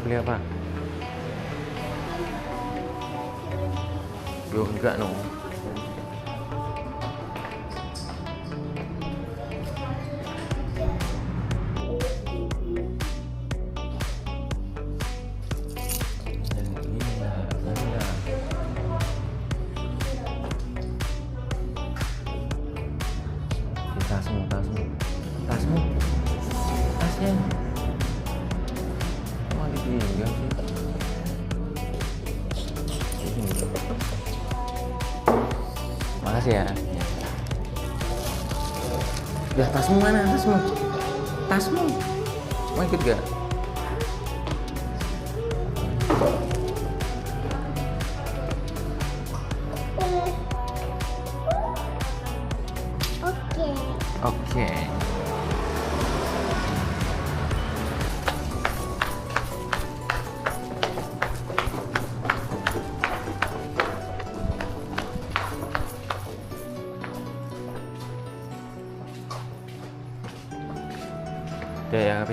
beli apa? Yo enggak no. Tasnya kok ditinggal sih? Makasih ya. Ya tasmu mana? Tasmu mau ikut gak? Oke. Udah ya,